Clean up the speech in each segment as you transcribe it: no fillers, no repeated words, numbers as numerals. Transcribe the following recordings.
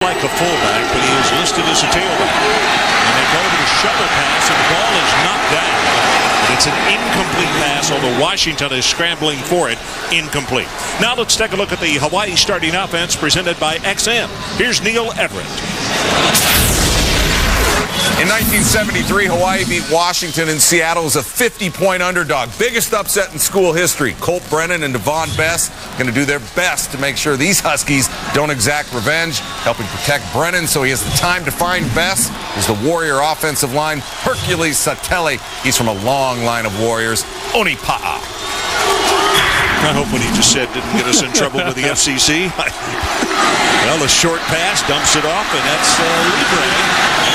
like a fullback, but he is listed as a tailback. And they go to the shovel pass, and the ball is knocked down. But it's an incomplete pass, although Washington is scrambling for it. Incomplete. Now let's take a look at the Hawaii starting offense presented by XM. Here's Neil Everett. In 1973, Hawaii beat Washington in Seattle as a 50-point underdog. Biggest upset in school history. Colt, Brennan, and Devon Bess going to do their best to make sure these Huskies don't exact revenge, helping protect Brennan so he has the time to find Bess. There's the Warrior offensive line, Hercules Satele. He's from a long line of Warriors. Onipa'a. I hope what he just said didn't get us in trouble with the FCC. Well, a short pass dumps it off, and that's Libre.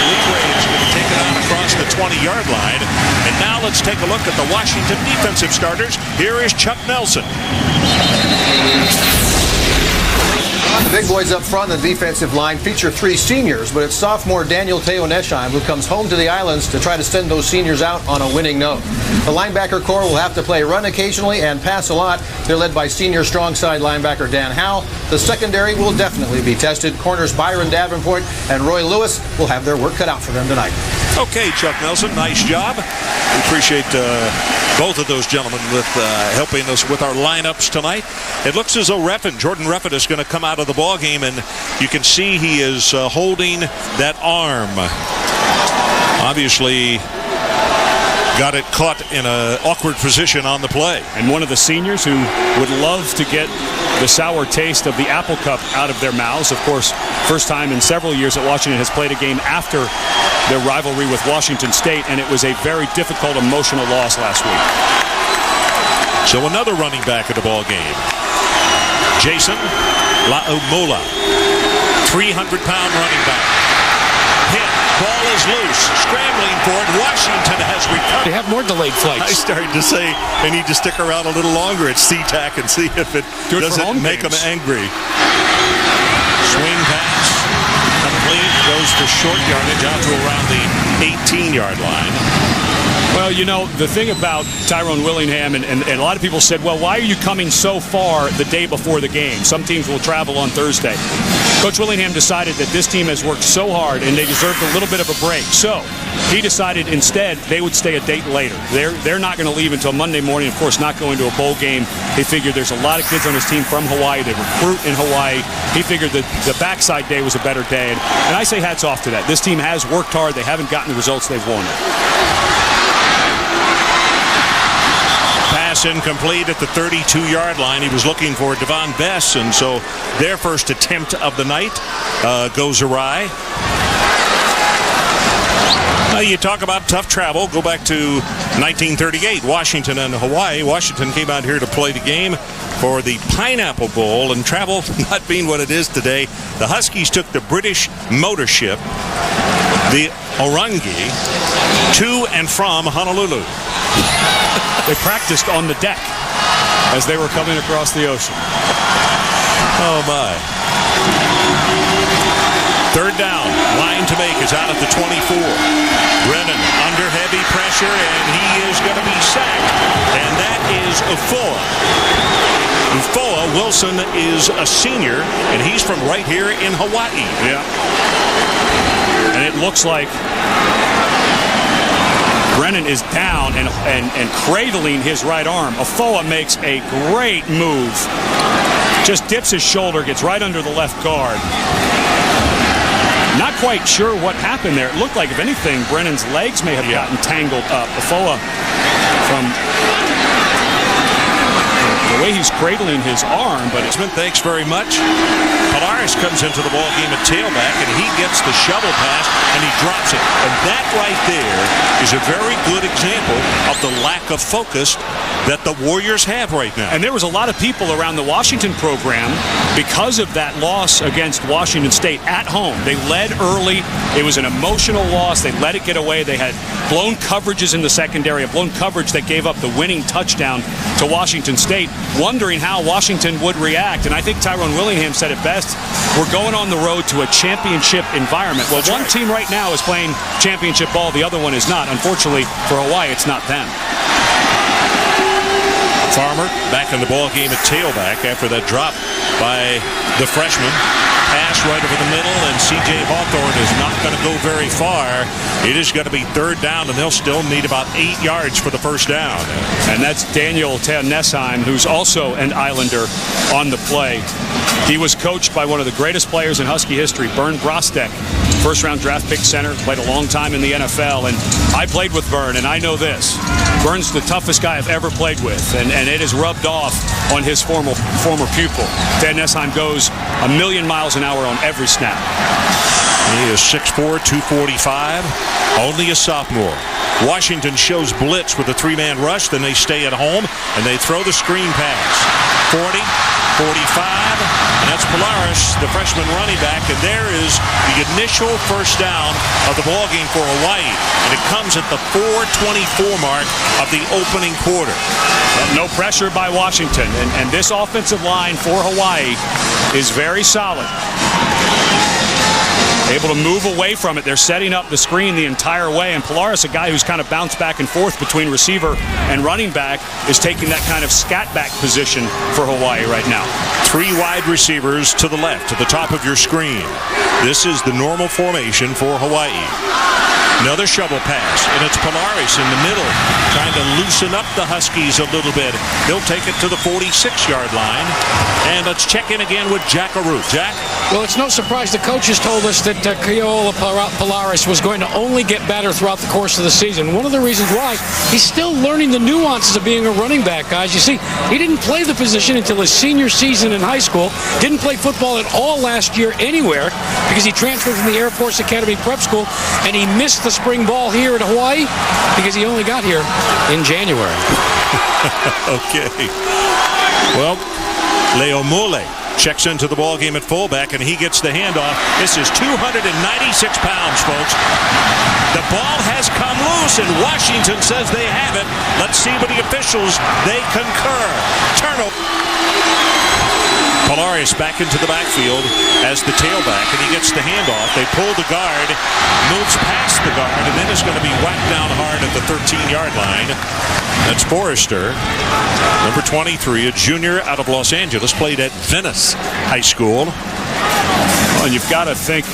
Libre is going to take it on across the 20-yard line. And now let's take a look at the Washington defensive starters. Here is Chuck Nelson. The big boys up front in the defensive line feature 3 seniors, but it's sophomore Daniel Teonesheim who comes home to the islands to try to send those seniors out on a winning note. The linebacker corps will have to play run occasionally and pass a lot. They're led by senior strong side linebacker Dan Howe. The secondary will definitely be tested. Corners Byron Davenport and Roy Lewis will have their work cut out for them tonight. Okay, Chuck Nelson, nice job. We appreciate both of those gentlemen with helping us with our lineups tonight. It looks as though Jordan Reffett is going to come out of the ball game, and you can see he is holding that arm. Obviously got it caught in an awkward position on the play. And one of the seniors who would love to get the sour taste of the Apple Cup out of their mouths. Of course, first time in several years that Washington has played a game after their rivalry with Washington State, and it was a very difficult, emotional loss last week. So another running back at the ball game. Jason Laumola, 300-pound running back. Hit. Ball is loose. Scrambling for it. Washington has recovered. They have more delayed flights. I started to say they need to stick around a little longer at SeaTac and see if it doesn't make them angry. Swing pass. Complete. Goes to short yardage out to around the 18-yard line. Well, you know, the thing about Tyrone Willingham, and a lot of people said, well, why are you coming so far the day before the game? Some teams will travel on Thursday. Coach Willingham decided that this team has worked so hard and they deserved a little bit of a break. So he decided instead they would stay a date later. They're not going to leave until Monday morning, of course, not going to a bowl game. He figured there's a lot of kids on his team from Hawaii. They recruit in Hawaii. He figured that the backside day was a better day. And I say hats off to that. This team has worked hard. They haven't gotten the results they've wanted. Pass incomplete at the 32-yard line. He was looking for Devon Bess, and so their first attempt of the night goes awry. You talk about tough travel. Go back to 1938, Washington and Hawaii. Washington came out here to play the game for the Pineapple Bowl, and travel not being what it is today, the Huskies took the British motor ship, the Orangi, to and from Honolulu. They practiced on the deck as they were coming across the ocean. Oh, my. Third down. Line to make is out at the 24. Brennan under heavy pressure, and he is going to be sacked. And that is Ufoa. Wilson is a senior, and he's from right here in Hawaii. Yeah. And it looks like Brennan is down and cradling his right arm. Ufoa makes a great move. Just dips his shoulder, gets right under the left guard. Not quite sure what happened there. It looked like, if anything, Brennan's legs may have gotten tangled up. Ufoa, from the way he's cradling his arm, but thanks very much. Polaris comes into the ball game at tailback, and he gets the shovel pass, and he drops it. And that right there is a very good example of the lack of focus that the Warriors have right now. And there was a lot of people around the Washington program because of that loss against Washington State at home. They led early. It was an emotional loss. They let it get away. They had blown coverages in the secondary, a blown coverage that gave up the winning touchdown to Washington State, wondering how Washington would react. And I think Tyrone Willingham said it best. We're going on the road to a championship environment. Well, one team right now is playing championship ball. The other one is not. Unfortunately, for Hawaii, it's not them. Farmer back in the ball game at tailback after that drop by the freshman. Pass right over the middle, and C.J. Hawthorne is not going to go very far. It is going to be third down, and they'll still need about 8 yards for the first down. And that's Daniel Nesheim, who's also an Islander on the play. He was coached by one of the greatest players in Husky history, Bernd Brostek, first-round draft pick center, played a long time in the NFL, and I played with Bern, and I know this. Bern's the toughest guy I've ever played with, and it has rubbed off on his former pupil. Dan Nesheim goes a million miles an hour on every snap. He is 6'4", 245, only a sophomore. Washington shows blitz with a three-man rush, then they stay at home, and they throw the screen pass. 40, 45, and that's Polaris, the freshman running back, and there is the initial first down of the ballgame for Hawaii, and it comes at the 4:24 mark of the opening quarter. Well, no pressure by Washington, and this offensive line for Hawaii is very solid. Able to move away from it. They're setting up the screen the entire way, and Polaris, a guy who's kind of bounced back and forth between receiver and running back, is taking that kind of scat back position for Hawaii right now. 3 wide receivers to the left, to the top of your screen. This is the normal formation for Hawaii. Another shovel pass, and it's Polaris in the middle, trying to loosen up the Huskies a little bit. He'll take it to the 46-yard line, and let's check in again with Jack Aruth. Jack? Well, it's no surprise the coaches told us that Keola Polaris was going to only get better throughout the course of the season. One of the reasons why, he's still learning the nuances of being a running back, guys. You see, he didn't play the position until his senior season in high school, didn't play football at all last year anywhere because he transferred from the Air Force Academy Prep School, and he missed the spring ball here at Hawaii because he only got here in January. Okay. Well, Leo Mole checks into the ballgame at fullback, and he gets the handoff. This is 296 pounds, folks. The ball has come loose, and Washington says they have it. Let's see what the officials, they concur. Turnover. Polaris back into the backfield as the tailback, and he gets the handoff. They pull the guard, moves past the guard, and then is going to be whacked down hard at the 13-yard line. That's Forrester, number 23, a junior out of Los Angeles, played at Venice High School. Well, and you've got to think,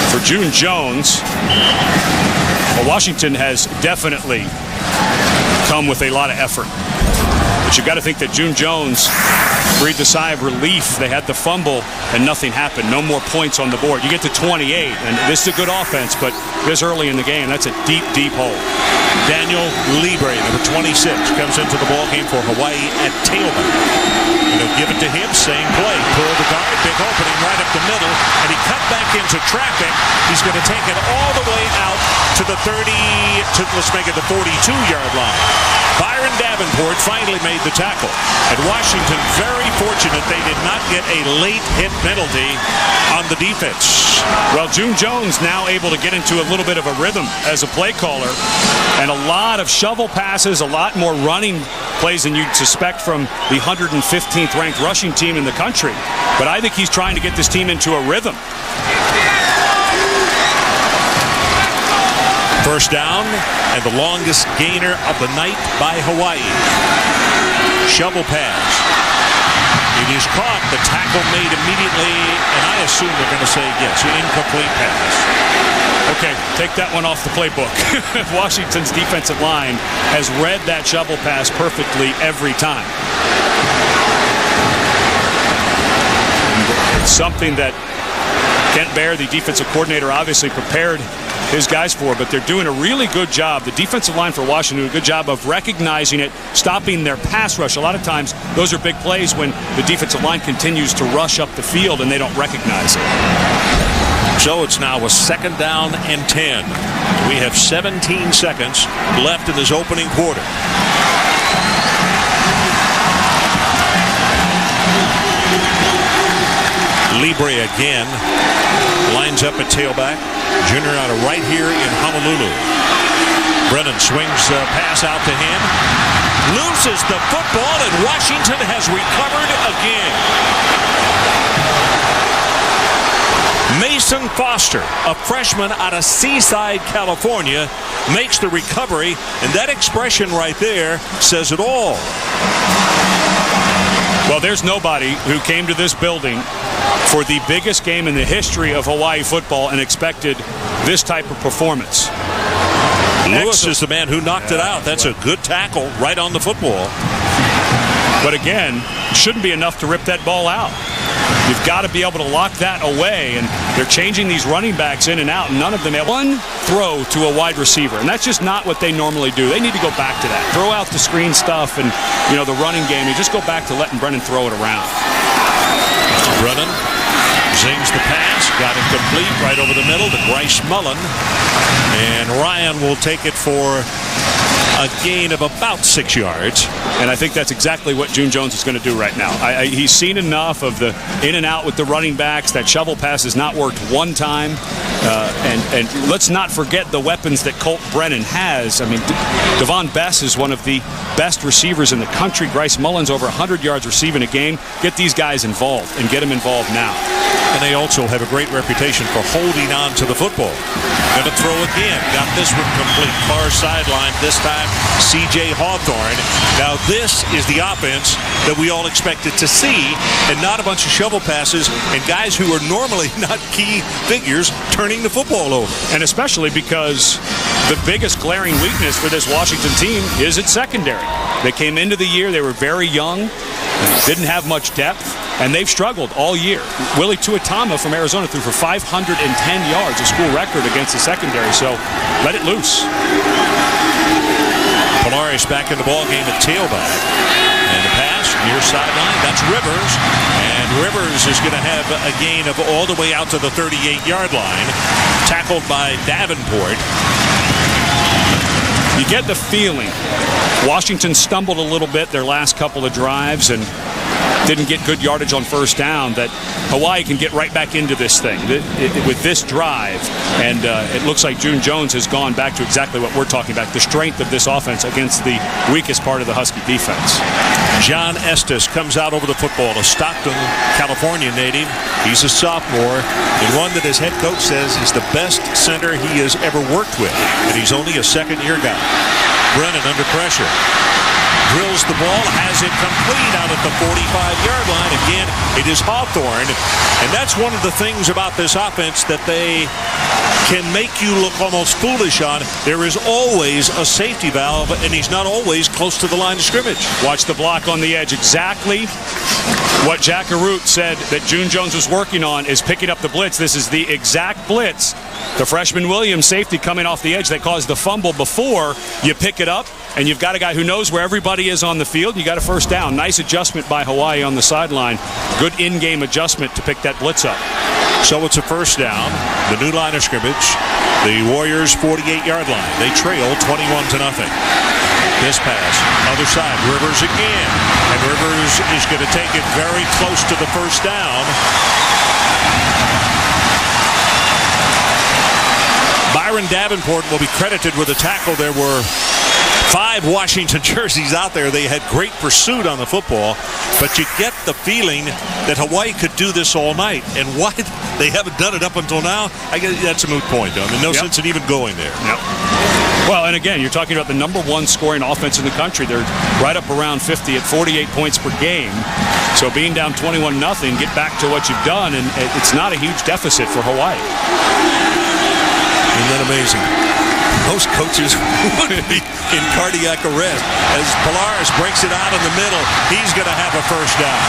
for June Jones, well, Washington has definitely come with a lot of effort. But you've got to think that June Jones breathed a sigh of relief. They had the fumble, and nothing happened. No more points on the board. You get to 28, and this is a good offense, but this early in the game, that's a deep, deep hole. Daniel Libre, number 26, comes into the ballgame for Hawaii at tailback. And they'll give it to him, same play. Pull the guard, big opening right up the middle, and he cut back into traffic. He's going to take it all the way out to the 30, let's make it the 42-yard line. Byron Davenport finally made the tackle. And Washington very fortunate they did not get a late hit penalty on the defense. Well, June Jones now able to get into a little bit of a rhythm as a play caller, and a lot of shovel passes, a lot more running plays than you'd suspect from the 115th ranked rushing team in the country. But I think he's trying to get this team into a rhythm. First down, and the longest gainer of the night by Hawaii. Shovel pass. It is caught. The tackle made immediately, and I assume they're going to say yes, incomplete pass. Okay, take that one off the playbook. Washington's defensive line has read that shovel pass perfectly every time. And it's something that Kent Baer, the defensive coordinator, obviously prepared his guys for, but they're doing a really good job. The defensive line for Washington doing a good job of recognizing it, stopping their pass rush. A lot of times, those are big plays when the defensive line continues to rush up the field and they don't recognize it. So it's now a second down and 10. We have 17 seconds left in this opening quarter. Libre again lines up at tailback. Junior out of right here in Honolulu. Brennan swings a pass out to him. Loses the football, and Washington has recovered again. Mason Foster, a freshman out of Seaside, California, makes the recovery, and that expression right there says it all. Well, there's nobody who came to this building for the biggest game in the history of Hawaii football and expected this type of performance. Lewis is the man who knocked it out. That's a good tackle right on the football. But again, shouldn't be enough to rip that ball out. You've got to be able to lock that away, and they're changing these running backs in and out, and none of them have one throw to a wide receiver, and that's just not what they normally do. They need to go back to that. Throw out the screen stuff and, the running game. You just go back to letting Brennan throw it around. Brennan zings the pass, got it complete right over the middle to Bryce Mullen, and Ryan will take it for a gain of about 6 yards. And I think that's exactly what June Jones is going to do right now. He's seen enough of the in and out with the running backs. That shovel pass has not worked one time. And let's not forget the weapons that Colt Brennan has. I mean, Devon Bess is one of the best receivers in the country. Bryce Mullen's over 100 yards receiving a game. Get these guys involved and get them involved now. And they also have a great reputation for holding on to the football. Going to throw again. Got this one complete. Far sideline. This time, C.J. Hawthorne. Now, this is the offense that we all expected to see, and not a bunch of shovel passes and guys who are normally not key figures turning the football over. And especially because the biggest glaring weakness for this Washington team is its secondary. They came into the year, they were very young, didn't have much depth, and they've struggled all year. Willie Tuatama from Arizona threw for 510 yards, a school record against the secondary, so let it loose. Polaris back in the ball game at tailback. And the pass near sideline, that's Rivers. And Rivers is going to have a gain of all the way out to the 38-yard line. Tackled by Davenport. You get the feeling Washington stumbled a little bit their last couple of drives and didn't get good yardage on first down, that Hawaii can get right back into this thing with this drive. And it looks like June Jones has gone back to exactly what we're talking about, the strength of this offense against the weakest part of the Husky defense. John Estes comes out over the football, a Stockton, California native. He's a sophomore, and one that his head coach says is the best center he has ever worked with. And he's only a second-year guy. Brennan under pressure. Drills the ball, has it complete out at the 45-yard line. Again, it is Hawthorne. And that's one of the things about this offense that they can make you look almost foolish on. There is always a safety valve, and he's not always close to the line of scrimmage. Watch the block on the edge. Exactly what Jack Arute said that June Jones was working on is picking up the blitz. This is the exact blitz. The freshman Williams safety coming off the edge that caused the fumble before. You pick it up, and you've got a guy who knows where everybody is on the field. You got a first down. Nice adjustment by Hawaii on the sideline. Good in-game adjustment to pick that blitz up. So it's a first down. The new line of scrimmage. The Warriors' 48-yard line. They trail 21-0. This pass, other side, Rivers again. And Rivers is going to take it very close to the first down. Byron Davenport will be credited with a tackle. There were 5 Washington jerseys out there. They had great pursuit on the football, but you get the feeling that Hawaii could do this all night. And why they haven't done it up until now, I guess that's a moot point. I mean, no sense in even going there. Yep. Well, and again, you're talking about the number 1 scoring offense in the country. They're right up around 50 at 48 points per game. So being down 21-0, get back to what you've done, and it's not a huge deficit for Hawaii. Isn't that amazing? Most coaches would be in cardiac arrest. As Polaris breaks it out in the middle, he's going to have a first down.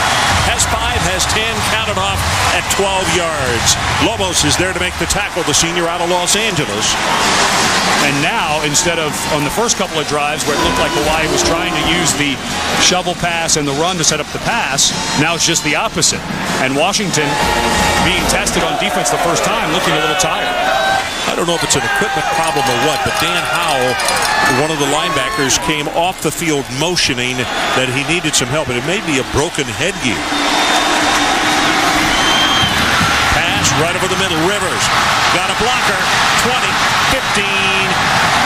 Has 5, has 10, counted off at 12 yards. Lobos is there to make the tackle, the senior out of Los Angeles. And now, instead of on the first couple of drives where it looked like Hawaii was trying to use the shovel pass and the run to set up the pass, now it's just the opposite. And Washington, being tested on defense the first time, looking a little tired. I don't know if it's an equipment problem or what, but Dan Howell, one of the linebackers, came off the field motioning that he needed some help, and it may be a broken headgear. Pass right over the middle. Rivers got a blocker. 20, 15,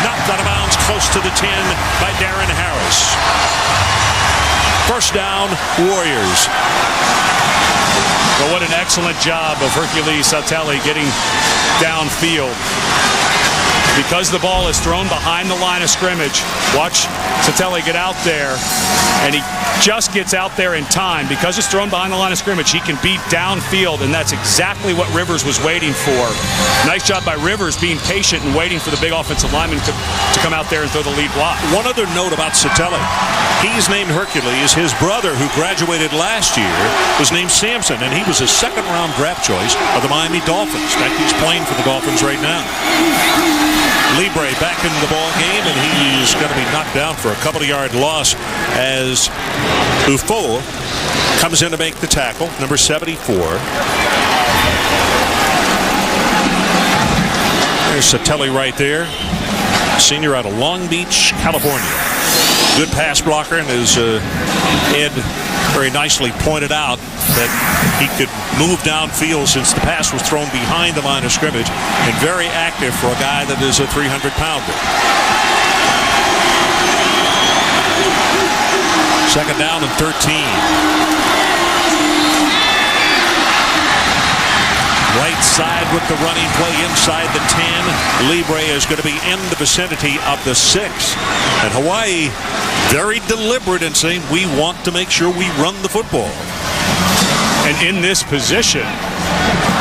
knocked out of bounds close to the 10 by Darren Harris. First down, Warriors. Well, what an excellent job of Hercules Sateli getting downfield. Because the ball is thrown behind the line of scrimmage, watch Sattelli get out there, and he just gets out there in time. Because it's thrown behind the line of scrimmage, he can beat downfield, and that's exactly what Rivers was waiting for. Nice job by Rivers being patient and waiting for the big offensive lineman to come out there and throw the lead block. One other note about Sattelli. He's named Hercules. His brother, who graduated last year, was named Samson, and he was a second-round draft choice of the Miami Dolphins. In fact, he's playing for the Dolphins right now. Libre back into the ball game, and he's going to be knocked down for a couple-of-yard loss as Ufo comes in to make the tackle, number 74. There's Sattelli right there, senior out of Long Beach, California. Good pass blocker, and as Ed very nicely pointed out, that he could move downfield since the pass was thrown behind the line of scrimmage, and very active for a guy that is a 300-pounder. Second down and 13. Right side with the running play inside the 10. Libre is going to be in the vicinity of the 6. And Hawaii very deliberate in saying we want to make sure we run the football. And in this position,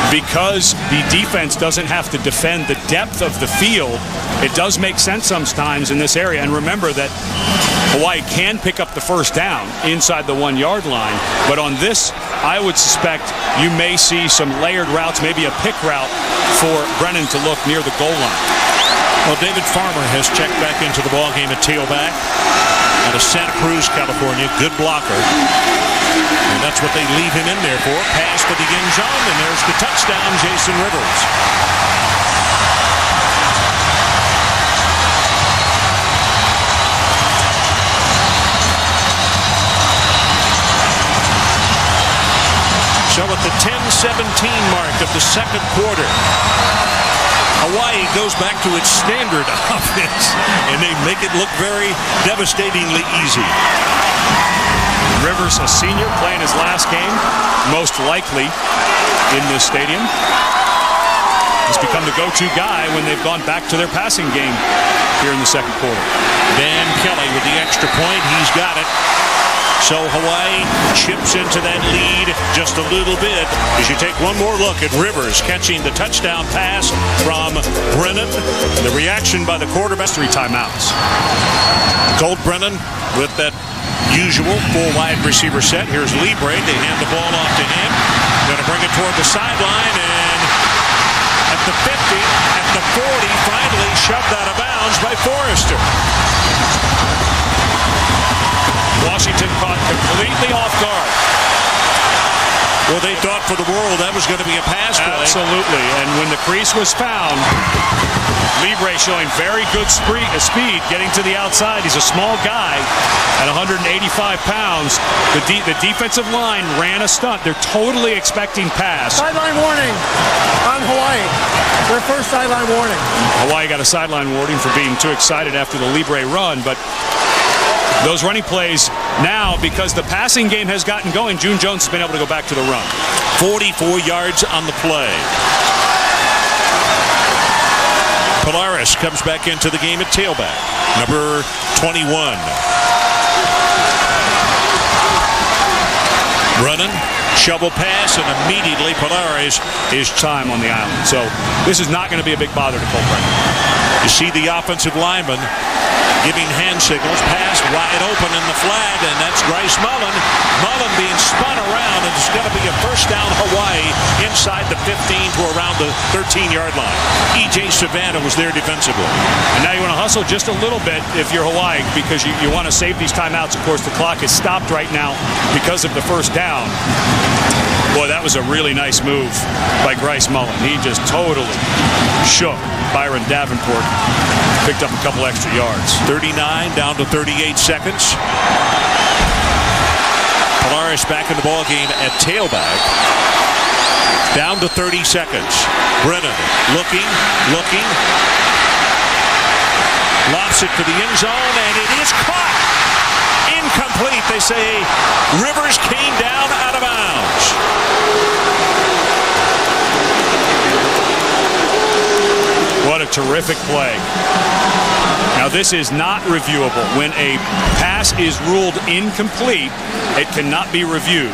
because the defense doesn't have to defend the depth of the field, it does make sense sometimes in this area. And remember that Hawaii can pick up the first down inside the 1-yard line, but on this, I would suspect you may see some layered routes, maybe a pick route for Brennan to look near the goal line. Well, David Farmer has checked back into the ballgame at tailback out of Santa Cruz, California. Good blocker. And that's what they leave him in there for. Pass to the end zone, and there's the touchdown, Jason Rivers. So at the 10-17 mark of the second quarter, Hawaii goes back to its standard offense, and they make it look very devastatingly easy. Rivers, a senior, playing his last game, most likely in this stadium. He's become the go-to guy when they've gone back to their passing game here in the second quarter. Dan Kelly with the extra point. He's got it. So Hawaii chips into that lead just a little bit as you take one more look at Rivers catching the touchdown pass from Brennan. The reaction by the quarterback. 3 timeouts. Colt Brennan with that usual full wide receiver set. Here's Libre. They hand the ball off to him. Going to bring it toward the sideline, and at the 50, at the 40, finally shoved out of bounds by Forrester. Washington caught completely off guard. Well, they thought for the world that was going to be a pass play. Absolutely. And when the crease was found, Libre showing very good speed getting to the outside. He's a small guy at 185 pounds. The defensive line ran a stunt. They're totally expecting pass. Sideline warning on Hawaii. Their first sideline warning. Hawaii got a sideline warning for being too excited after the Libre run, but those running plays now, because the passing game has gotten going, June Jones has been able to go back to the run. 44 yards on the play. Polaris comes back into the game at tailback, number 21. Brennan, shovel pass, and immediately Polaris is time on the island. So this is not going to be a big bother to Colt Brennan. You see the offensive lineman giving hand signals, pass wide open in the flat, and that's Bryce Mullen. Mullen being spun around, and it's going to be a first down Hawaii inside the 15 to around the 13-yard line. E.J. Savannah was there defensively. And now you want to hustle just a little bit if you're Hawaii, because you want to save these timeouts. Of course, the clock is stopped right now because of the first down. Boy, that was a really nice move by Bryce Mullen. He just totally shook Byron Davenport. Picked up a couple extra yards. 39 down to 38 seconds. Polaris back in the ball game at tailback. Down to 30 seconds. Brennan looking. Lofts it to the end zone, and it is caught. Incomplete. They say Rivers came down out of bounds. What a terrific play. Now Now, this is not reviewable. When a pass is ruled incomplete, it cannot be reviewed.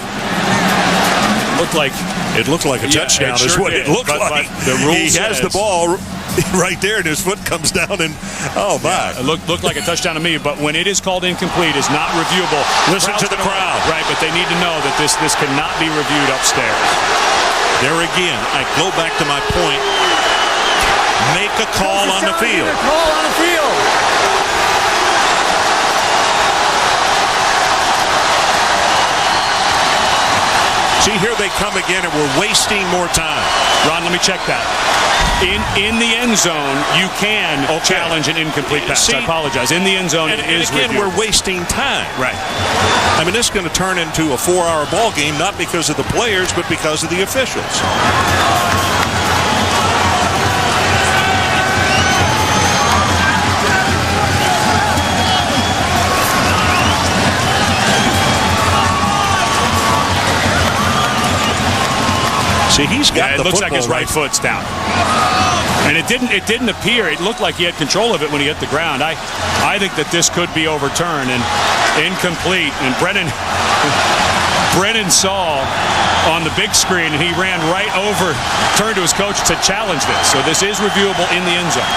It looked like a touchdown is what it looked like. The rule he has the ball right there, and his foot comes down, and oh my! It looked like a touchdown to me. But when it is called incomplete, it's not reviewable. Listen to the crowd, right? But they need to know that this cannot be reviewed upstairs. There again, I go back to my point. Make a call on the field. Call on the field. See, here they come again, and we're wasting more time. Ron, let me check that. In the end zone, you can challenge an incomplete pass. See, I apologize. In the end zone, it is again, reviewed. we're wasting time. Right. I mean, this is going to turn into a 4-hour ball game, not because of the players, but because of the officials. See, he's got it looks like his right foot's down. And it didn't appear. It looked like he had control of it when he hit the ground. I think that this could be overturned and incomplete. And Brennan saw on the big screen, and he ran right over, turned to his coach and said, challenge this. So this is reviewable in the end zone.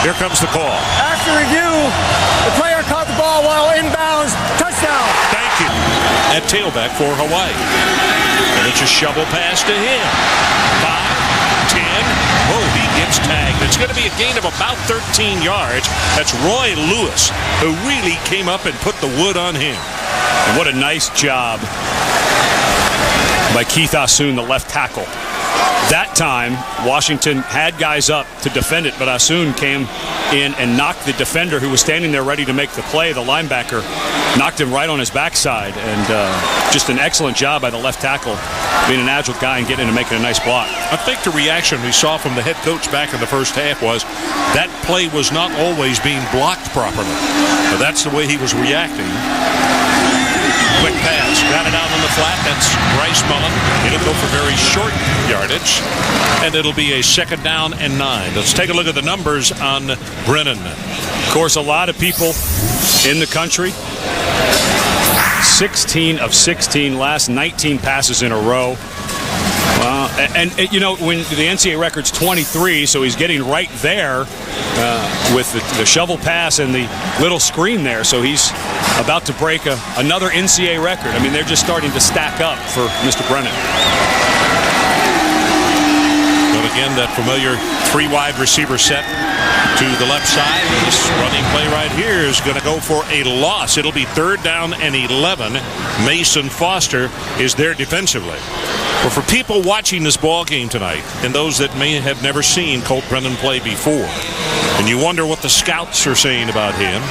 Here comes the call. After review, the player caught the ball while inbounds. Touchdown. Thank you. At tailback for Hawaii. And it's a shovel pass to him. 5, 10. Whoa, he gets tagged. It's going to be a gain of about 13 yards. That's Roy Lewis, who really came up and put the wood on him. And what a nice job by Keith Asun, the left tackle. That time, Washington had guys up to defend it, but Asun came in and knocked the defender who was standing there ready to make the play, the linebacker, knocked him right on his backside. And just an excellent job by the left tackle, being an agile guy and getting in and making a nice block. I think the reaction we saw from the head coach back in the first half was that play was not always being blocked properly. But that's the way he was reacting. Quick pass, got it out on the flat. That's Bryce Mullen. It'll go for very short yardage, and it'll be a 2nd down and 9. Let's take a look at the numbers on Brennan. Of course, a lot of people in the country, 16 of 16, last 19 passes in a row. And you know, when the NCAA record's 23, so he's getting right there with the shovel pass and the little screen there. So he's about to break another NCAA record. I mean, they're just starting to stack up for Mr. Brennan. But again, that familiar 3 wide receiver set to the left side. This running play right here is going to go for a loss. It'll be 3rd down and 11. Mason Foster is there defensively. Well, for people watching this ball game tonight, and those that may have never seen Colt Brennan play before, and you wonder what the scouts are saying about him,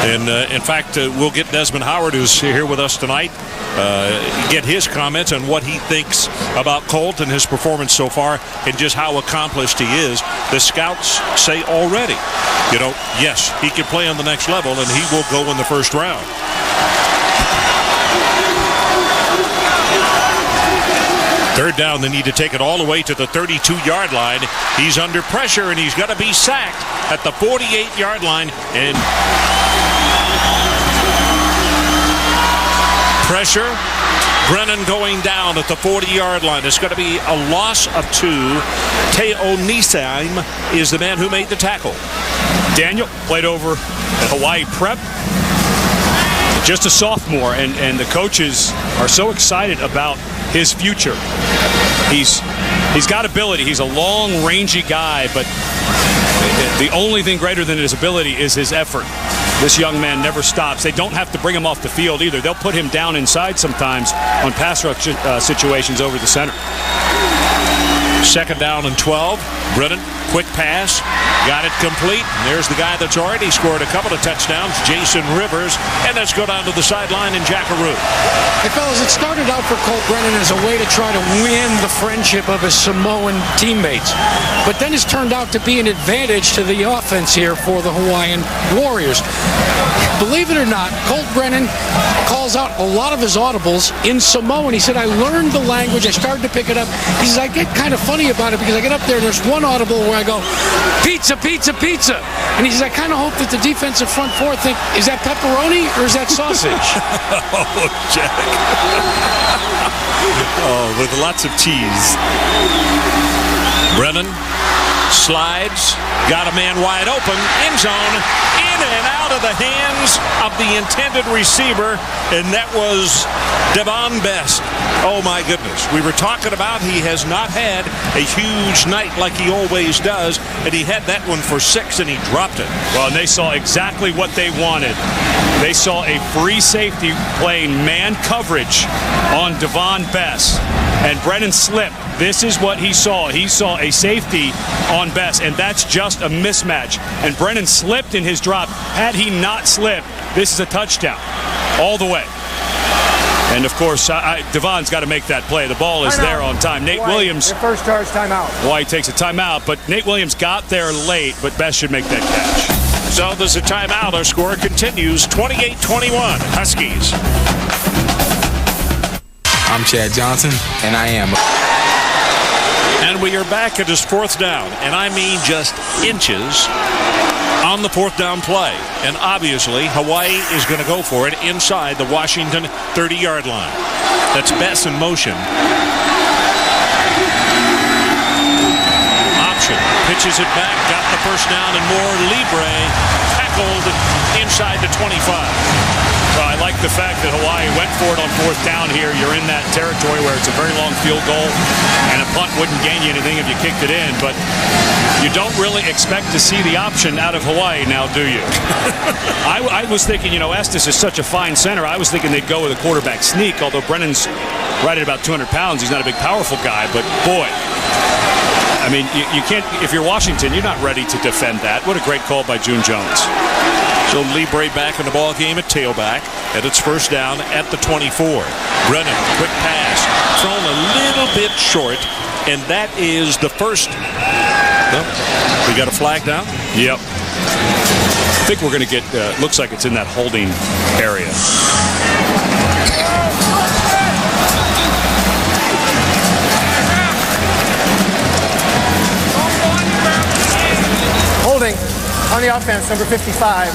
and in fact, we'll get Desmond Howard, who's here with us tonight, get his comments on what he thinks about Colt and his performance so far, and just how accomplished he is. The scouts say already, you know, yes, he can play on the next level, and he will go in the first round. Third down, they need to take it all the way to the 32-yard line. He's under pressure, and he's going to be sacked at the 48-yard line. And pressure, Brennan going down at the 40-yard line. It's going to be a loss of 2. Teo Nisaim is the man who made the tackle. Daniel played over at Hawaii Prep. Just a sophomore, and the coaches are so excited about his future. He's got ability. He's a long, rangy guy, but the only thing greater than his ability is his effort. This young man never stops. They don't have to bring him off the field either. They'll put him down inside sometimes on pass rush situations over the center. 2nd down and 12. Brennan, quick pass, got it complete. And there's the guy that's already scored a couple of touchdowns, Jason Rivers. And let's go down to the sideline in Jackaroo. Hey, fellas, it started out for Colt Brennan as a way to try to win the friendship of his Samoan teammates. But then it's turned out to be an advantage to the offense here for the Hawaiian Warriors. Believe it or not, Colt Brennan calls out a lot of his audibles in Samoan. He said, I learned the language. I started to pick it up. He says, I get kind of funny about it because I get up there and there's one audible where I go, pizza, pizza, pizza. And he says, I kind of hope that the defensive front four think, is that pepperoni or is that sausage? Oh, Jack. Oh, with lots of cheese. Brennan slides, got a man wide open, end zone, in and out of the hands of the intended receiver, and that was Devon Best. Oh my goodness. We were talking about he has not had a huge night like he always does, and he had that one for 6 and he dropped it. Well, and they saw exactly what they wanted. They saw a free safety playing man coverage on Devon Best, and Brennan slipped. This is what he saw. He saw a safety on Best, and that's just a mismatch. And Brennan slipped in his drop. Had he not slipped, this is a touchdown all the way. And, of course, Devon's got to make that play. The ball is there on time. Nate Williams. Your first charge timeout. Hawaii takes a timeout, but Nate Williams got there late, but Best should make that catch. So there's a timeout. Our score continues 28-21. Huskies. I'm Chad Johnson, and I am. And we are back at his 4th down, and I mean just inches on the 4th down play. And obviously, Hawaii is going to go for it inside the Washington 30-yard line. That's Best in motion. Option. Pitches it back, got the first down and more. Libre tackled inside the 25. So I like the fact that Hawaii went for it on 4th down here. You're in that territory where it's a very long field goal, and a punt wouldn't gain you anything if you kicked it in. But you don't really expect to see the option out of Hawaii now, do you? I was thinking, Estes is such a fine center. I was thinking they'd go with a quarterback sneak, although Brennan's right at about 200 pounds. He's not a big, powerful guy, but boy. I mean, you can't, if you're Washington, you're not ready to defend that. What a great call by June Jones. So Libre back in the ball game at tailback, and it's first down at the 24. Brennan, quick pass, thrown a little bit short, and that is the first. Well, we got a flag down? Yep. I think we're going to get, looks like it's in that holding area. Holding on the offense, number 55.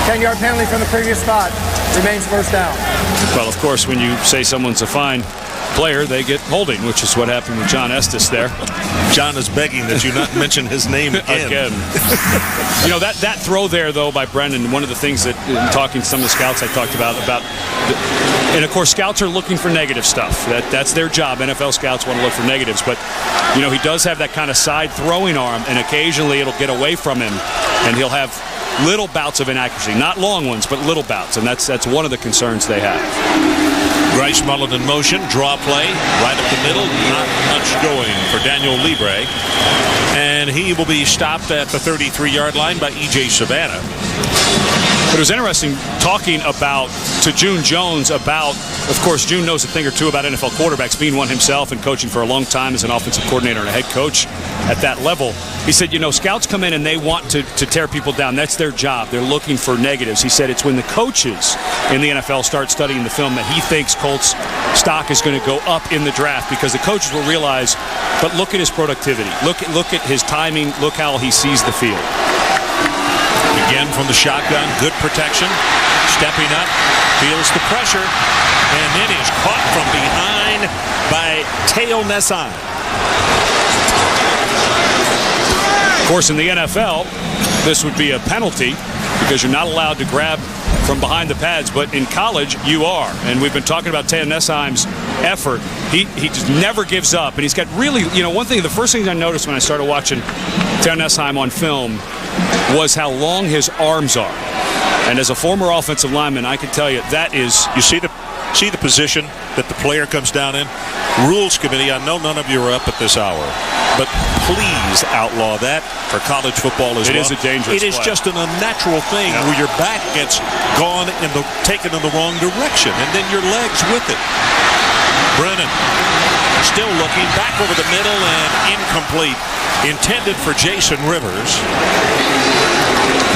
10-yard penalty from the previous spot. Remains first down. Well, of course, when you say someone's a fine player, they get holding, which is what happened with John Estes there. John is begging that you not mention his name again. That throw there, though, by Brennan, one of the things that, in talking to some of the scouts I talked about, and of course, scouts are looking for negative stuff. That's their job. NFL scouts want to look for negatives, but, he does have that kind of side throwing arm, and occasionally it'll get away from him, and he'll have little bouts of inaccuracy. Not long ones, but little bouts, and that's one of the concerns they have. Bryce Mullen in motion, draw play, right up the middle, not much going for Daniel Libre. And he will be stopped at the 33-yard line by E.J. Savannah. But it was interesting talking to June Jones about, of course, June knows a thing or two about NFL quarterbacks, being one himself and coaching for a long time as an offensive coordinator and a head coach at that level. He said, scouts come in and they want to tear people down. That's their job. They're looking for negatives. He said it's when the coaches in the NFL start studying the film that he thinks Colt's stock is going to go up in the draft, because the coaches will realize, but look at his productivity. Look at his timing. Look how he sees the field. Again from the shotgun, good protection, stepping up, feels the pressure, and then is caught from behind by Teo Nessan. Of course, in the NFL, this would be a penalty because you're not allowed to grab from behind the pads, but in college, you are. And we've been talking about Teo Nesheim's effort. He just never gives up, and he's got really, the first thing I noticed when I started watching Teo Nesheim on film was how long his arms are. And as a former offensive lineman, I can tell you that is... You see the position that the player comes down in? Rules Committee, I know none of you are up at this hour, but please outlaw that for college football as well. It is a dangerous play. It is just an unnatural thing where your back gets taken in the wrong direction, and then your legs with it. Brennan still looking back over the middle and incomplete. Intended for Jason Rivers.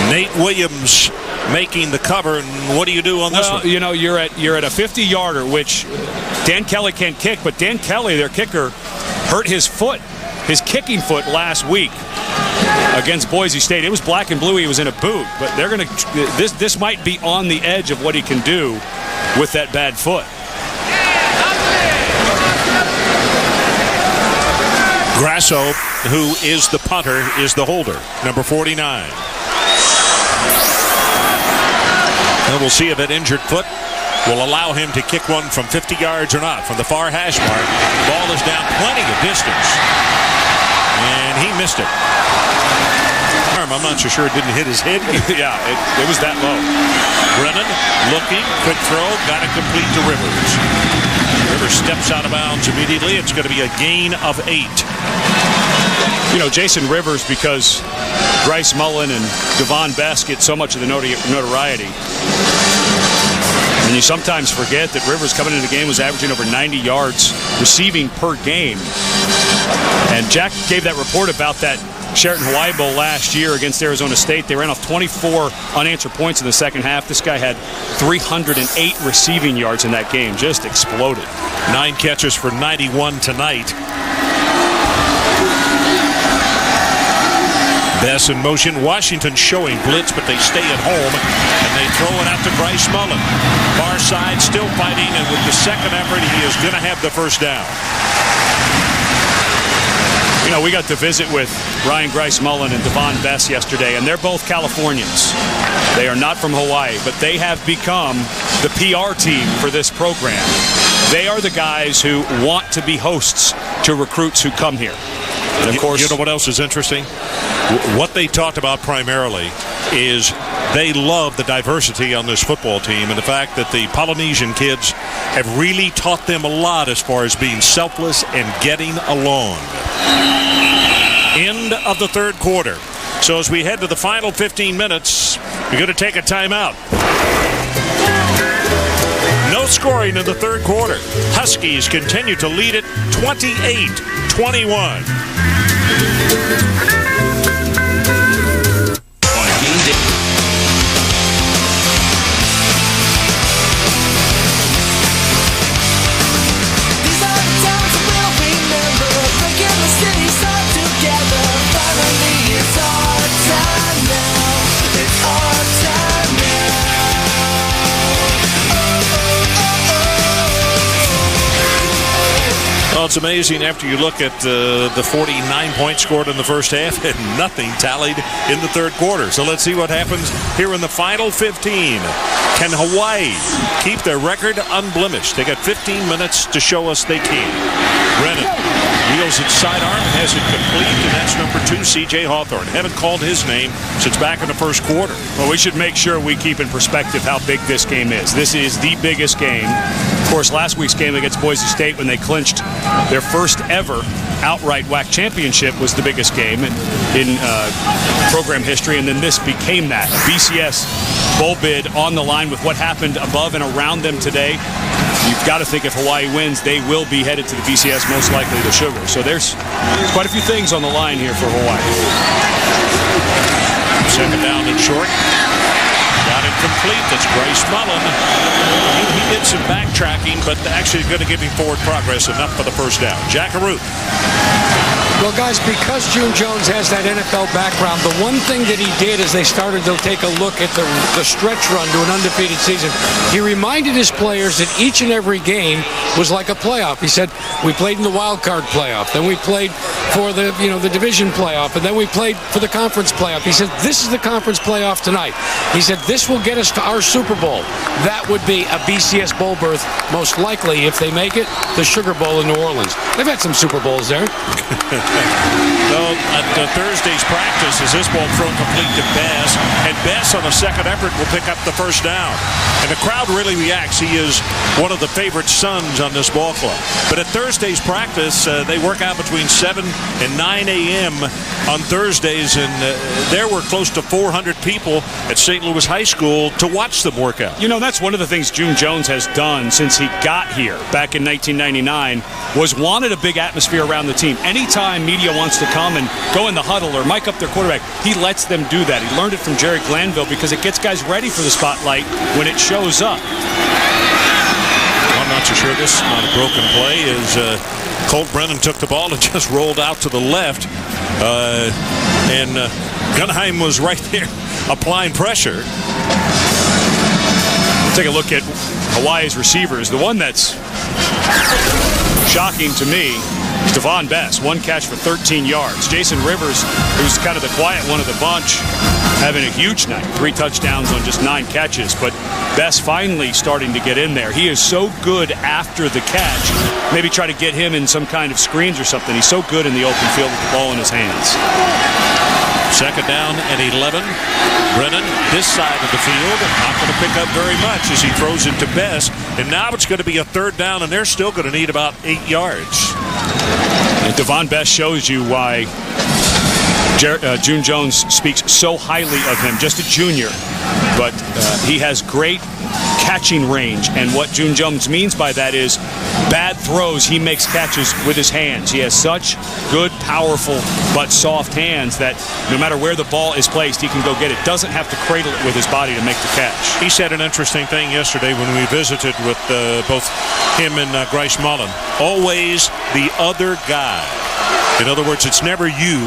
Nate Williams making the cover, and what do you do on this one? You're at a 50-yarder, which Dan Kelly can't kick, but Dan Kelly, their kicker, hurt his foot his kicking foot last week against Boise State. It was black and blue. He was in a boot, but they're going to. This might be on the edge of what he can do with that bad foot. Grasso, who is the punter, is the holder, number 49. And we'll see if that injured foot will allow him to kick one from 50 yards or not. From the far hash mark, ball is down plenty of distance. And he missed it. I'm not so sure it didn't hit his head. Yeah, it was that low. Brennan looking, quick throw, got it complete to Rivers. Rivers steps out of bounds immediately. It's going to be a gain of 8. You know, Jason Rivers, because Bryce Mullen and Devon Best get so much of the notoriety. And you sometimes forget that Rivers coming into the game was averaging over 90 yards receiving per game. And Jack gave that report about that Sheraton Hawaii Bowl last year against Arizona State. They ran off 24 unanswered points in the second half. This guy had 308 receiving yards in that game. Just exploded. 9 catches for 91 tonight. Bess in motion. Washington showing blitz, but they stay at home, and they throw it out to Bryce Mullen. Far side still fighting, and with the second effort, he is going to have the first down. You know, we got to visit with Ryan Grice Mullen and Devon Bess yesterday, and they're both Californians. They are not from Hawaii, but they have become the PR team for this program. They are the guys who want to be hosts to recruits who come here. And of course, you know what else is interesting? What they talked about primarily is they love the diversity on this football team and the fact that the Polynesian kids have really taught them a lot as far as being selfless and getting along. End of the third quarter. So as we head to the final 15 minutes, we're going to take a timeout. No scoring in the third quarter. Huskies continue to lead it 28-21. Well, it's amazing after you look at the 49 points scored in the first half and nothing tallied in the third quarter. So let's see what happens here in the final 15. Can Hawaii keep their record unblemished? They got 15 minutes to show us they can. Brennan wheels it sidearm, has it complete, and that's number 2, C.J. Hawthorne. Haven't called his name since back in the first quarter. Well, we should make sure we keep in perspective how big this game is. This is the biggest game. Of course, last week's game against Boise State when they clinched their first ever outright WAC championship was the biggest game in program history, and then this became that. A BCS bowl bid on the line with what happened above and around them today. You've got to think if Hawaii wins, they will be headed to the BCS, most likely the Sugar. So there's quite a few things on the line here for Hawaii. Second down and short. Got it complete. That's Bryce Mullen. He did some backtracking, but actually going to give him forward progress enough for the first down. Jackaroo. Well, guys, because June Jones has that NFL background, the one thing that he did is they started to take a look at the stretch run to an undefeated season. He reminded his players that each and every game was like a playoff. He said, we played in the wild card playoff, then we played for the division playoff, and then we played for the conference playoff. He said, this is the conference playoff tonight. He said, this will get us to our Super Bowl. That would be a BCS bowl berth, most likely, if they make it, the Sugar Bowl in New Orleans. They've had some Super Bowls there. Well, at Thursday's practice, is this ball thrown complete to Bess, and Bess on a second effort will pick up the first down. And the crowd really reacts. He is one of the favorite sons on this ball club. But at Thursday's practice, they work out between 7 and 9 a.m. on Thursdays, and there were close to 400 people at St. Louis High School to watch them work out. You know, that's one of the things June Jones has done since he got here back in 1999 was wanted a big atmosphere around the team. Anytime media wants to come and go in the huddle or mic up their quarterback, he lets them do that. He learned it from Jerry Glanville because it gets guys ready for the spotlight when it shows up. I'm not so sure this is not a broken play as Colt Brennan took the ball and just rolled out to the left. And Gunheim was right there applying pressure. Take a look at Hawaii's receivers. The one that's shocking to me is Devon Best. One catch for 13 yards. Jason Rivers, who's kind of the quiet one of the bunch, having a huge night. 3 touchdowns on just 9 catches. But Best finally starting to get in there. He is so good after the catch. Maybe try to get him in some kind of screens or something. He's so good in the open field with the ball in his hands. Second down and 11. Brennan, this side of the field, not going to pick up very much as he throws it to Best. And now it's going to be a third down, and they're still going to need about 8 yards. And Devon Best shows you why June Jones speaks so highly of him. Just a junior, but he has great catching range, and what June Jones means by that is bad throws, he makes catches with his hands. He has such good, powerful, but soft hands that no matter where the ball is placed, he can go get it. Doesn't have to cradle it with his body to make the catch. He said an interesting thing yesterday when we visited with both him and Grice Mullen. Always the other guy. In other words, it's never you.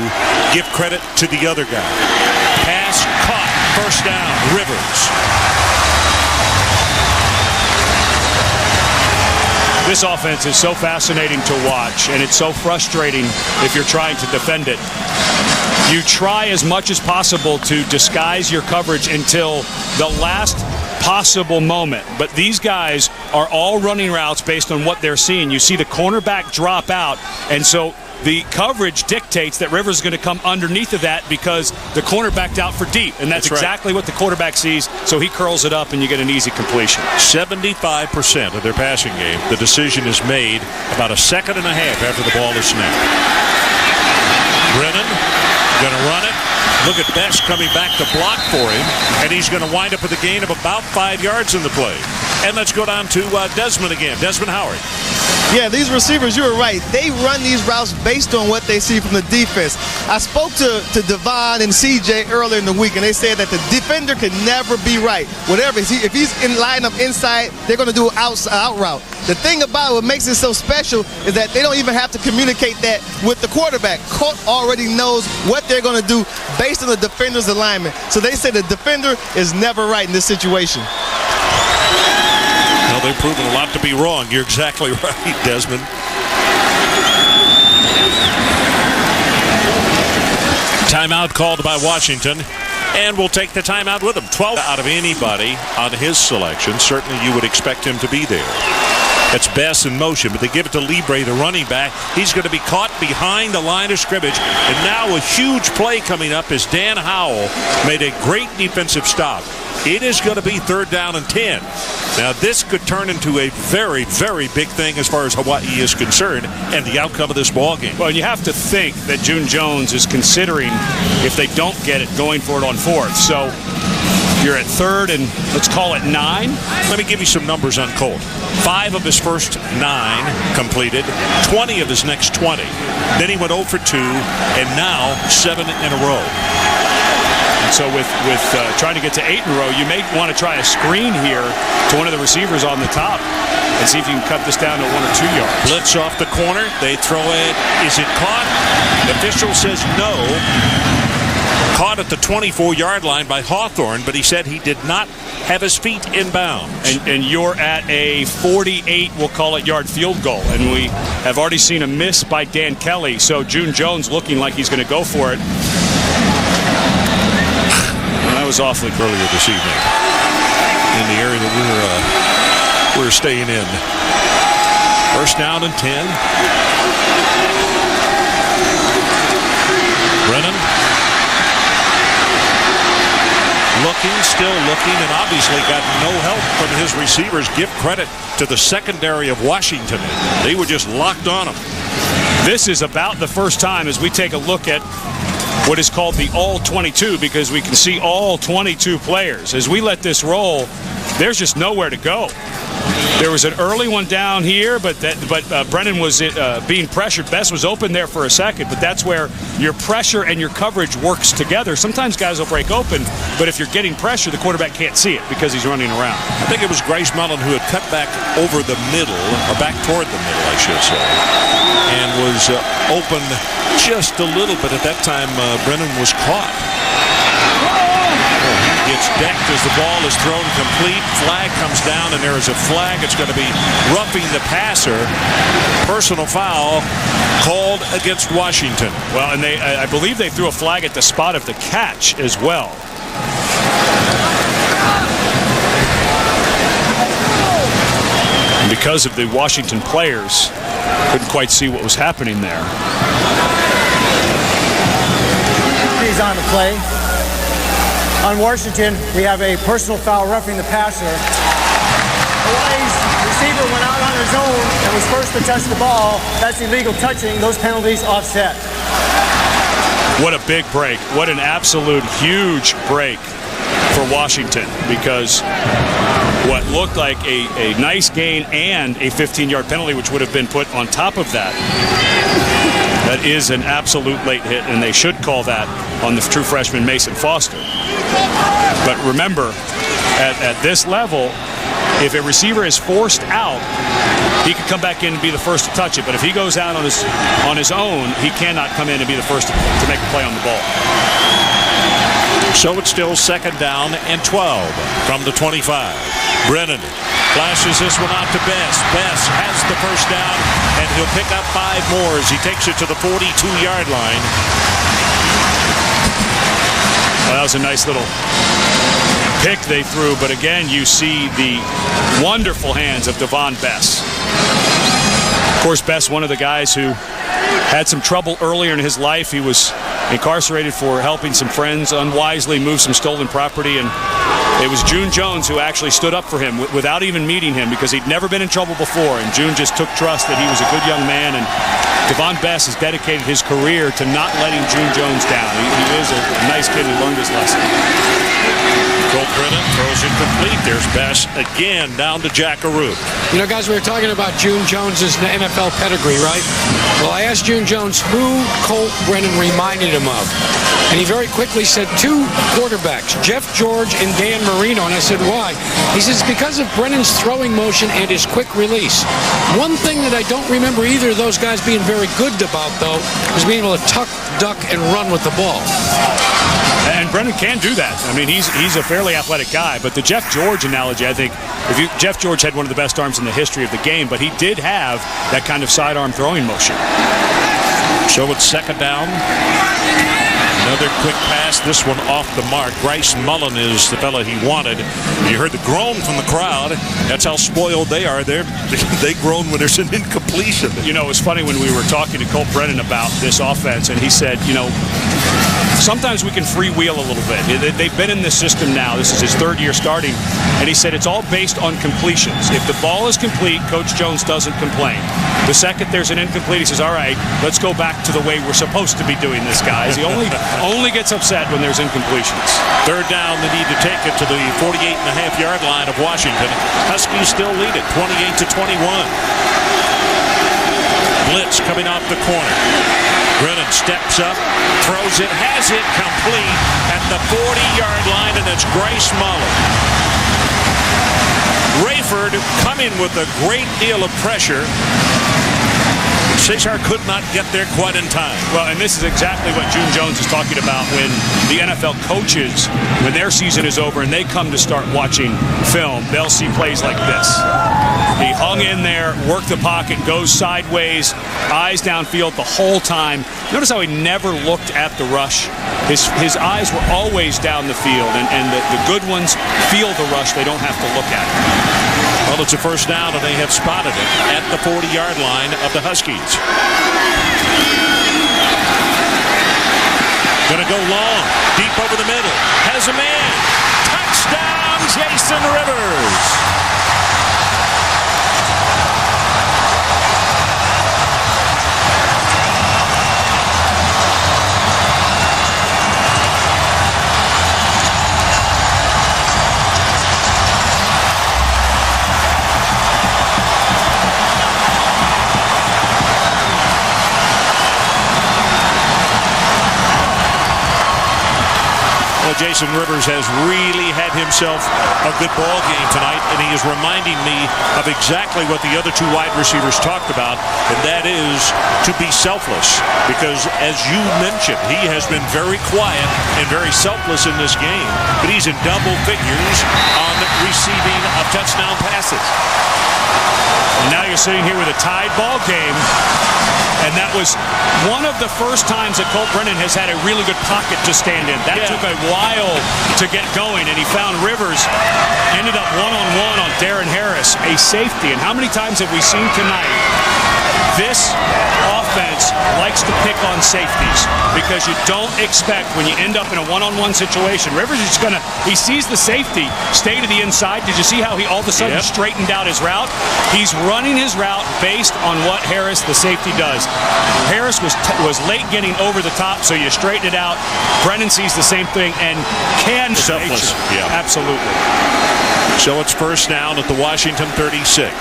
Give credit to the other guy. Pass caught. First down. Rivers. This offense is so fascinating to watch, and it's so frustrating if you're trying to defend it. You try as much as possible to disguise your coverage until the last possible moment. But these guys are all running routes based on what they're seeing. You see the cornerback drop out, and so the coverage dictates that Rivers is going to come underneath of that because the corner backed out for deep, and that's exactly what the quarterback sees, so he curls it up and you get an easy completion. 75% of their passing game, the decision is made about a second and a half after the ball is snapped. Brennan going to run it. Look at Best coming back to block for him, and he's going to wind up with a gain of about 5 yards in the play. And let's go down to Desmond again. Desmond Howard. Yeah, these receivers, you were right. They run these routes based on what they see from the defense. I spoke to Devon and CJ earlier in the week, and they said that the defender can never be right. Whatever, if he's in line up inside, they're going to do an out route. The thing about what makes it so special is that they don't even have to communicate that with the quarterback. Colt already knows what they're going to do based on the defender's alignment. So they say the defender is never right in this situation. Well, they've proven a lot to be wrong. You're exactly right, Desmond. Timeout called by Washington, and we'll take the timeout with him. 12 out of anybody on his selection. Certainly you would expect him to be there. That's Best in motion, but they give it to Libre, the running back. He's going to be caught behind the line of scrimmage, and now a huge play coming up as Dan Howell made a great defensive stop. It is going to be third down and 10. Now, this could turn into a very, very big thing as far as Hawaii is concerned and the outcome of this ball game. Well, you have to think that June Jones is considering, if they don't get it, going for it on fourth. So you're at third and let's call it 9. Let me give you some numbers on Colt. 5 of his first 9 completed, 20 of his next 20. Then he went 0 for 2, and now 7 in a row. So with trying to get to 8 in a row, you may want to try a screen here to one of the receivers on the top and see if you can cut this down to 1 or 2 yards. Blitz off the corner. They throw it. Is it caught? The official says no. Caught at the 24-yard line by Hawthorne, but he said he did not have his feet inbounds. And you're at a 48, we'll call it, yard field goal. And we have already seen a miss by Dan Kelly. So June Jones looking like he's going to go for it. That was awfully earlier this evening in the area that we're staying in. First down and 10. Brennan looking, still looking, and obviously got no help from his receivers. Give credit to the secondary of Washington. They were just locked on him. This is about the first time as we take a look at what is called the all-22, because we can see all 22 players. As we let this roll, there's just nowhere to go. There was an early one down here, but Brennan was being pressured. Best was open there for a second, but that's where your pressure and your coverage works together. Sometimes guys will break open, but if you're getting pressure, the quarterback can't see it because he's running around. I think it was Grice Mullen who had cut back over the middle, or back toward the middle, I should say. and was open just a little bit. At that time, Brennan was caught. Gets decked as the ball is thrown complete. Flag comes down, and there is a flag. It's going to be roughing the passer. Personal foul called against Washington. Well, and I believe they threw a flag at the spot of the catch as well. And because of the Washington players, couldn't quite see what was happening there. He's on the play. On Washington, we have a personal foul roughing the passer. Hawaii's receiver went out on his own and was first to touch the ball. That's illegal touching. Those penalties offset. What a big break. What an absolute huge break for Washington, because what looked like a nice gain and a 15-yard penalty, which would have been put on top of that, that is an absolute late hit, and they should call that on the true freshman Mason Foster. But remember, at this level, if a receiver is forced out, he could come back in and be the first to touch it. But if he goes out on his own, he cannot come in and be the first to make a play on the ball. So it's still 2nd down and 12 from the 25. Brennan flashes this one out to Bess. Bess has the first down, and he'll pick up 5 more as he takes it to the 42-yard line. Well, that was a nice little pick they threw, but again, you see the wonderful hands of Devon Bess. Of course, Bess, one of the guys who had some trouble earlier in his life. He was incarcerated for helping some friends unwisely move some stolen property, and it was June Jones who actually stood up for him without even meeting him, because he'd never been in trouble before, and June just took trust that he was a good young man, and Devon Bess has dedicated his career to not letting June Jones down. He is a nice kid who learned his lesson. Colt Brennan throws it complete. There's Bess again down to Jackaroo. You know, guys, we were talking about June Jones's NFL pedigree, right? Well, I asked June Jones who Colt Brennan reminded him of. And he very quickly said 2 quarterbacks, Jeff George and Dan Marino. And I said, why? He says, because of Brennan's throwing motion and his quick release. One thing that I don't remember either of those guys being very good about, though, was being able to tuck, duck, and run with the ball. And Brennan can do that. I mean, he's a fairly athletic guy, but the Jeff George analogy, I think, Jeff George had one of the best arms in the history of the game, but he did have that kind of sidearm throwing motion. So it's 2nd down. Another quick pass, this one off the mark. Bryce Mullen is the fella he wanted. You heard the groan from the crowd. That's how spoiled they are. They groan when there's an incompletion. You know, it was funny when we were talking to Colt Brennan about this offense, and he said, you know, sometimes we can freewheel a little bit. They've been in this system now. This is his 3rd year starting. And he said it's all based on completions. If the ball is complete, Coach Jones doesn't complain. The second there's an incomplete, he says, all right, let's go back to the way we're supposed to be doing this, guys. He only gets upset when there's incompletions. 3rd down, they need to take it to the 48.5-yard line of Washington. Huskies still lead it, 28-21. Blitz coming off the corner. Brennan steps up, throws it, has it complete at the 40-yard line, and it's Bryce Mullen. Rayford coming with a great deal of pressure. Cesar could not get there quite in time. Well, and this is exactly what June Jones is talking about when the NFL coaches, when their season is over and they come to start watching film, they'll see plays like this. He hung in there, worked the pocket, goes sideways, eyes downfield the whole time. Notice how he never looked at the rush. His eyes were always down the field, and the good ones feel the rush. They don't have to look at it. Well, it's a 1st down, and they have spotted it at the 40-yard line of the Huskies. Gonna go long, deep over the middle. Has a man. Touchdown, Jason Rivers. know, Jason Rivers has really had himself a good ball game tonight, and he is reminding me of exactly what the other two wide receivers talked about, and that is to be selfless. Because, as you mentioned, he has been very quiet and very selfless in this game, but he's in double figures on receiving of touchdown passes. And now you're sitting here with a tied ball game. And that was one of the first times that Colt Brennan has had a really good pocket to stand in. That took a while to get going, and he found Rivers. Ended up one-on-one on Darren Harris, a safety. And how many times have we seen tonight? This offense likes to pick on safeties because you don't expect when you end up in a one-on-one situation. Rivers is going to, he sees the safety, stay to the inside. Did you see how he all of a sudden straightened out his route? He's running his route based on what Harris, the safety, does. Harris was late getting over the top, so you straighten it out. Brennan sees the same thing and can. Selfless. Yeah. Absolutely. So it's first down at the Washington 36.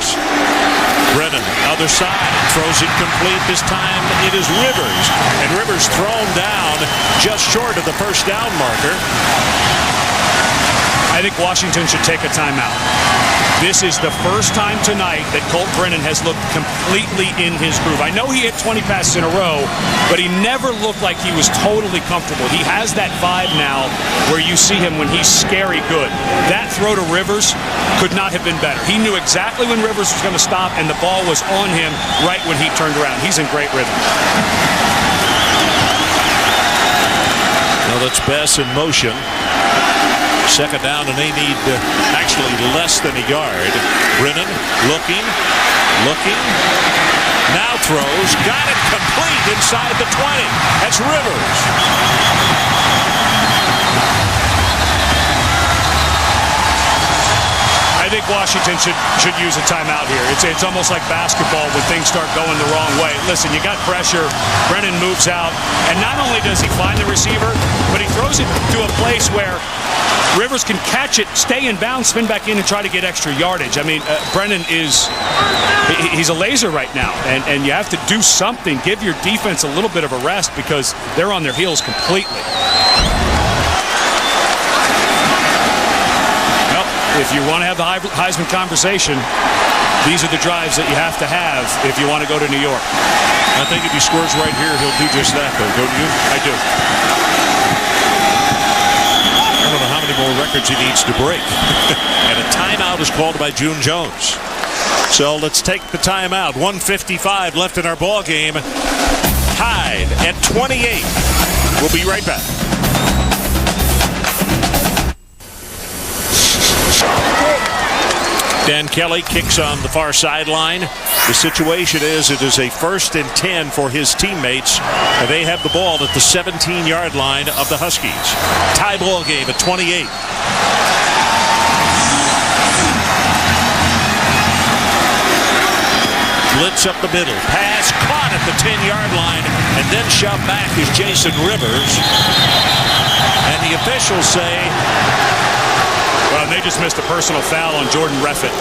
Brennan, other side, throws it complete. This time it is Rivers. And Rivers thrown down just short of the first down marker. I think Washington should take a timeout. This is the first time tonight that Colt Brennan has looked completely in his groove. I know he hit 20 passes in a row, but he never looked like he was totally comfortable. He has that vibe now where you see him when he's scary good. That throw to Rivers could not have been better. He knew exactly when Rivers was going to stop, and the ball was on him right when he turned around. He's in great rhythm. Now that's Bess in motion. Second down, and they need actually less than a yard. Brennan looking, now throws, got it complete inside the 20. That's Rivers. I think Washington should use a timeout here. It's almost like basketball when things start going the wrong way. Listen, you got pressure. Brennan moves out, and not only does he find the receiver, but he throws it to a place where Rivers can catch it, stay in bounds, spin back in, and try to get extra yardage. I mean, Brennan he's a laser right now, and you have to do something. Give your defense a little bit of a rest because they're on their heels completely. Well, if you want to have the Heisman conversation, these are the drives that you have to have if you want to go to New York. I think if he scores right here, he'll do just that, though, don't you? I do. I don't know how many more records he needs to break. And a timeout is called by June Jones. So let's take the timeout. 1:55 left in our ball game. Tied at 28. We'll be right back. Dan Kelly kicks on the far sideline. The situation is it is a 1st and 10 for his teammates. They have the ball at the 17-yard line of the Huskies. Tie ball game at 28. Blitz up the middle. Pass caught at the 10-yard line and then shoved back is Jason Rivers. And the officials say... Well, they just missed a personal foul on Jordan Reffett.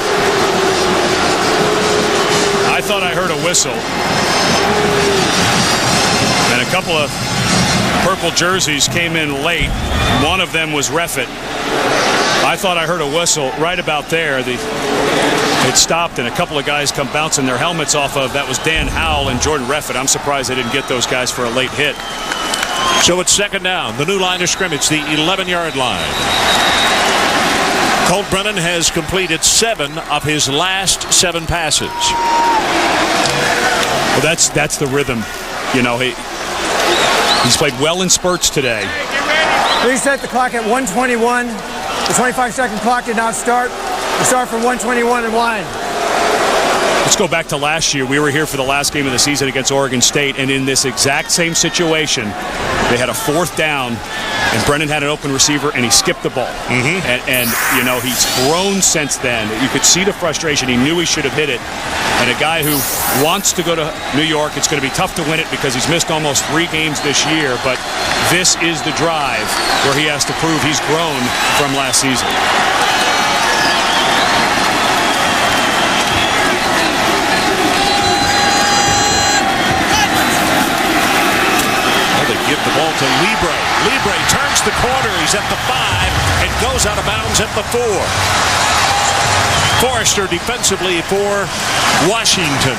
I thought I heard a whistle. And a couple of purple jerseys came in late. One of them was Reffett. I thought I heard a whistle right about there. It stopped, and a couple of guys come bouncing their helmets off of. That was Dan Howell and Jordan Reffett. I'm surprised they didn't get those guys for a late hit. So it's second down. The new line of scrimmage, the 11-yard line. Colt Brennan has completed 7 of his last 7 passes. Well, that's the rhythm. You know, he's played well in spurts today. Reset the clock at 1:21. The 25-second clock did not start. We start from 1:21 and 1. Let's go back to last year. We were here for the last game of the season against Oregon State, and in this exact same situation, they had a 4th down, and Brennan had an open receiver, and he skipped the ball. And you know, he's grown since then. You could see the frustration. He knew he should have hit it. And a guy who wants to go to New York, it's going to be tough to win it because he's missed almost 3 games this year, but this is the drive where he has to prove he's grown from last season. give the ball to Libre. Libre turns the corner. He's at the 5 and goes out of bounds at the 4. Forrester defensively for Washington.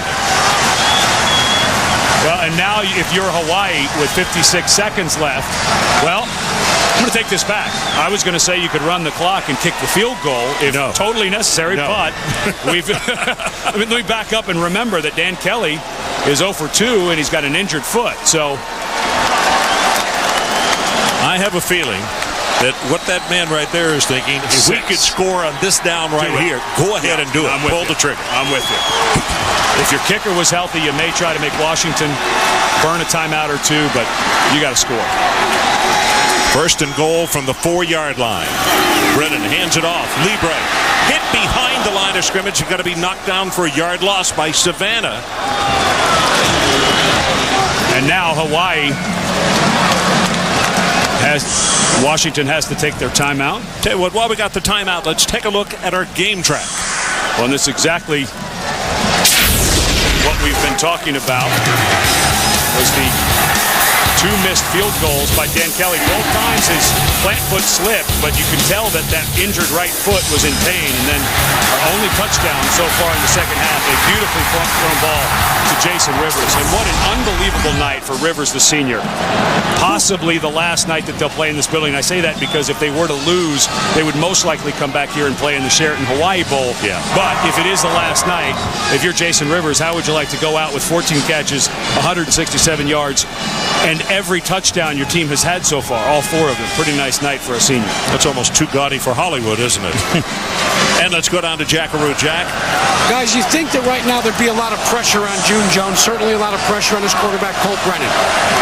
Well, and now if you're Hawaii with 56 seconds left, well, I'm going to take this back. I was going to say you could run the clock and kick the field goal if totally necessary, but let me back up and remember that Dan Kelly is 0 for 2 and he's got an injured foot. So I have a feeling that what that man right there is thinking, if we could score on this down right here, go ahead and do it. Pull the trigger. I'm with you. If your kicker was healthy, you may try to make Washington burn a timeout or two, but you got to score. First and goal from the 4-yard line. Brennan hands it off. Libre hit behind the line of scrimmage. He's got to be knocked down for a yard loss by Savannah. And now Hawaii Washington has to take their timeout. Tell you what, while we got the timeout, let's take a look at our game track. Well, and this is exactly what we've been talking about. Was the 2 missed field goals by Dan Kelly. Both times his plant foot slipped, but you can tell that injured right foot was in pain. And then our only touchdown so far in the second half, a beautifully thrown ball to Jason Rivers. And what an unbelievable night for Rivers, the senior. Possibly the last night that they'll play in this building. I say that because if they were to lose, they would most likely come back here and play in the Sheraton Hawaii Bowl. Yeah. But if it is the last night, if you're Jason Rivers, how would you like to go out with 14 catches, 167 yards, and every touchdown your team has had so far, all 4 of them? Pretty nice night for a senior. That's almost too gaudy for Hollywood, isn't it? And let's go down to Jackaroo. Jack. Guys, you think that right now there'd be a lot of pressure on June Jones, certainly a lot of pressure on his quarterback, Colt Brennan.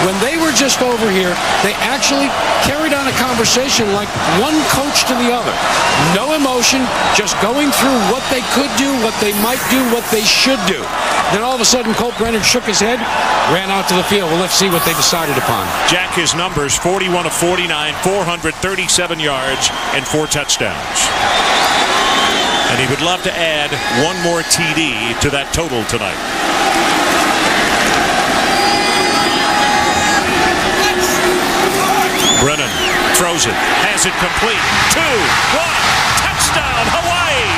When they were just over here, they actually carried on a conversation like one coach to the other. No emotion, just going through what they could do, what they might do, what they should do. Then all of a sudden, Colt Brennan shook his head, ran out to the field. Well, let's see what they decided upon. Jack, his numbers, 41 of 49, 437 yards, and 4 touchdowns. And he would love to add one more TD to that total tonight. Brennan throws it, has it complete. 2, 1, touchdown, Hawaii!